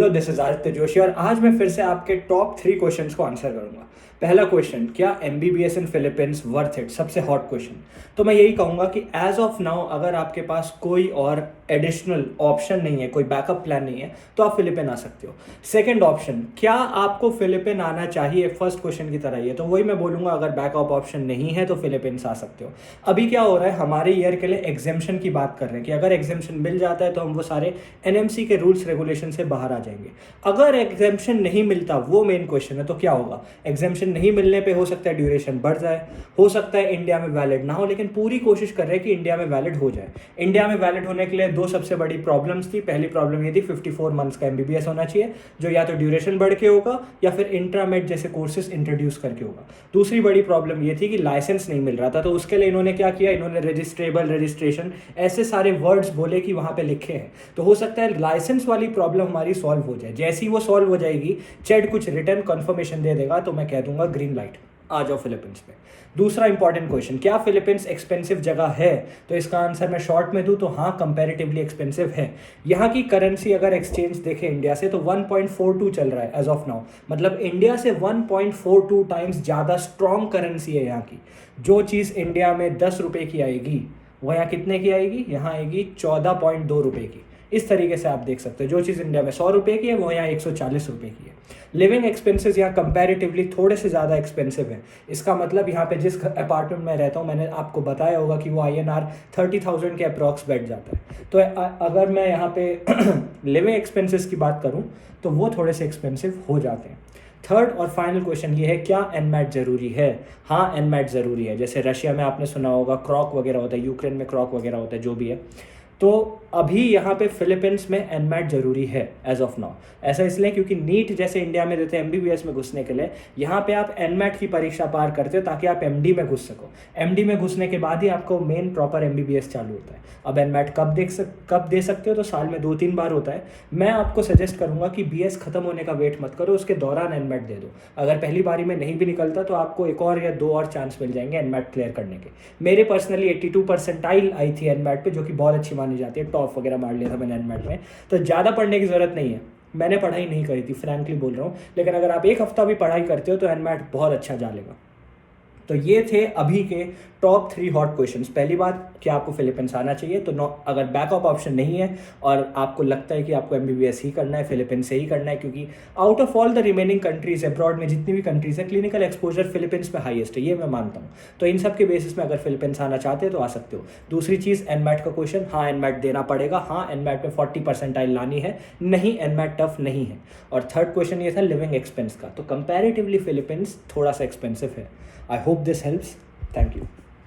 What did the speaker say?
Hello, this is Aditya Joshi और आज मैं फिर से आपके टॉप 3 क्वेश्चंस को आंसर करूंगा। पहला क्वेश्चन, क्या MBBS in Philippines worth it? सबसे हॉट क्वेश्चन। तो मैं यही कहूंगा कि एज ऑफ नाउ अगर आपके पास कोई और एडिशनल ऑप्शन नहीं है, कोई बैकअप प्लान नहीं है, तो आप फिलीपीन आ सकते हो। सेकंड ऑप्शन, क्या आपको फिलीपीन आना चाहिए? फर्स्ट क्वेश्चन की तरह ही है, तो वही मैं बोलूंगा, अगर बैकअप ऑप्शन नहीं है तो फिलीपींस आ सकते हो। अभी क्या हो रहा है, हमारे ईयर के लिए एग्जेम्पशन की बात कर रहे हैं कि अगर एग्जेम्पशन मिल जाता है तो हम वो सारे एनएमसी के रूल्स रेगुलेशन से बाहर आ जाएंगे। अगर एग्जेम्पशन नहीं मिलता, वो मेन क्वेश्चन है, तो क्या होगा? एग्जेम्पशन नहीं मिलने पे हो सकता है ड्यूरेशन बढ़ जाए, हो सकता है इंडिया में वैलिड ना हो, लेकिन पूरी कोशिश कर रहे हैं कि इंडिया में वैलिड हो जाए। इंडिया में वैलिड होने के लिए दो सबसे बड़ी प्रॉब्लम्स थी। पहली प्रॉब्लम ये थी 54 मंथ्स का एमबीबीएस होना चाहिए, जो या तो ड्यूरेशन बढ़ के होगा या फिर इंट्रामेड जैसे कोर्सेज इंट्रोड्यूस करके होगा। दूसरी बड़ी प्रॉब्लम ये थी कि लाइसेंस नहीं मिल रहा था, तो उसके लिए इन्होंने क्या किया, इन्होंने रजिस्ट्रेबल, रजिस्ट्रेशन, ऐसे सारे वर्ड्स बोले कि वहां पे लिखे हैं। तो हो सकता है लाइसेंस वाली प्रॉब्लम हमारी सॉल्व हो जाए। जैसे ही वो सॉल्व हो जाएगी, चेड कुछ रिटर्न कंफर्मेशन दे देगा, तो मैं कह दूंगा ग्रीन लाइट, आ जाओ फिलीपींस में। दूसरा इंपॉर्टेंट क्वेश्चन, क्या फिलीपींस एक्सपेंसिव जगह है? तो इसका आंसर मैं शॉर्ट में दूं तो हाँ, कंपैरेटिवली एक्सपेंसिव है। यहाँ की करेंसी अगर एक्सचेंज देखें इंडिया से, तो 1.42 चल रहा है एज ऑफ नाउ। मतलब इंडिया से 1.42 टाइम्स ज़्यादा स्ट्रॉन्ग करेंसी है यहाँ की। जो चीज़ इंडिया में 10 रुपये की आएगी, वो यहाँ कितने की आएगी? यहाँ आएगी 14.2 रुपये की। इस तरीके से आप देख सकते हो, जो चीज़ इंडिया में 100 रुपये की है, वो यहाँ 140 रुपये की है। लिविंग एक्सपेंसेस यहाँ कंपैरेटिवली थोड़े से ज़्यादा एक्सपेंसिव है। इसका मतलब यहाँ पे जिस अपार्टमेंट में रहता हूँ, मैंने आपको बताया होगा कि वो INR 30,000 के अप्रॉक्स बैठ जाता है। तो अगर मैं यहाँ पे लिविंग एक्सपेंसेस की बात करूँ, तो वो थोड़े से एक्सपेंसिव हो जाते हैं। थर्ड और फाइनल क्वेश्चन ये है, क्या एनमैट ज़रूरी है? हाँ, एनमैट ज़रूरी है। जैसे रशिया में आपने सुना होगा क्रॉक वगैरह होता है, यूक्रेन में क्रॉक वगैरह होता है, जो भी है। तो अभी यहाँ पे फिलीपींस में एनमैट जरूरी है एज ऑफ नाउ। ऐसा इसलिए क्योंकि नीट जैसे इंडिया में देते हैं एमबीबीएस में घुसने के लिए, यहाँ पे आप एनमैट की परीक्षा पार करते हो ताकि आप एमडी में घुस सको। एमडी में घुसने के बाद ही आपको मेन प्रॉपर एमबीबीएस चालू होता है। अब एनमैट कब दे सकते हो? तो साल में 2-3 बार होता है। मैं आपको सजेस्ट करूंगा कि बीएस खत्म होने का वेट मत करो, उसके दौरान एनमैट दे दो। अगर पहली बारी में नहीं भी निकलता तो आपको एक और या 2 और चांस मिल जाएंगे एनमैट क्लियर करने के। मेरे पर्सनली 82 परसेंटाइल आई थी एनमैट पे, जो कि बहुत अच्छी मानी जाती है। टॉप वगैरह मार लिया था मैंने एनमैट में, तो ज़्यादा पढ़ने की ज़रूरत नहीं है। मैंने पढ़ाई नहीं करी थी, फ्रैंकली बोल रहा हूँ, लेकिन अगर आप एक हफ्ता भी पढ़ाई करते हो तो एनमैट बहुत अच्छा जा लेगा। तो ये थे अभी के टॉप 3 हॉट क्वेश्चंस। पहली बात, कि आपको फिलीपींस आना चाहिए, तो अगर बैकअप ऑप्शन नहीं है और आपको लगता है कि आपको एमबीबीएस ही करना है, फिलीपींस से ही करना है, क्योंकि out of all the remaining countries abroad में जितनी भी कंट्रीज है, क्लिनिकल एक्सपोजर फिलीपींस में हाईएस्ट है, ये मैं मानता हूँ। तो इन सब के बेसिस में अगर फिलीपींस आना चाहते हो तो आ सकते हो। दूसरी चीज़, एनमैट का क्वेश्चन, हाँ एनमैट देना पड़ेगा, हाँ एनमैट में 40 परसेंटाइल लानी है, नहीं एनमैट टफ नहीं है। और थर्ड क्वेश्चन ये था लिविंग एक्सपेंस का, तो कंपैरेटिवली फिलीपींस थोड़ा सा एक्सपेंसिव है। I hope this helps. Thank you.